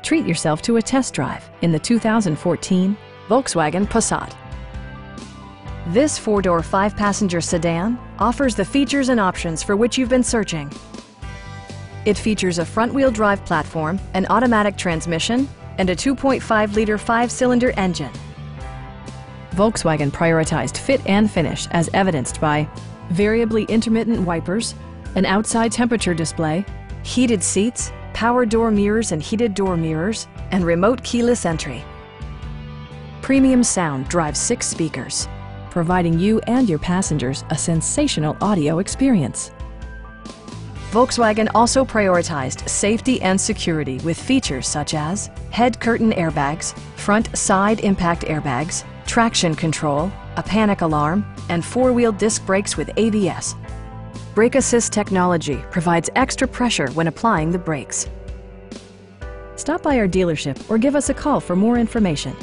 Treat yourself to a test drive in the 2014 Volkswagen Passat. This four-door, five-passenger sedan offers the features and options for which you've been searching. It features a front-wheel drive platform, an automatic transmission, and a 2.5-liter five-cylinder engine. Volkswagen prioritized fit and finish as evidenced by variably intermittent wipers, an outside temperature display, heated seats, power door mirrors and heated door mirrors, and remote keyless entry. Premium sound drives 6 speakers, providing you and your passengers a sensational audio experience. Volkswagen also prioritized safety and security with features such as head curtain airbags, front side impact airbags, traction control, a panic alarm, and 4-wheel disc brakes with ABS. Brake Assist technology provides extra pressure when applying the brakes. Stop by our dealership or give us a call for more information.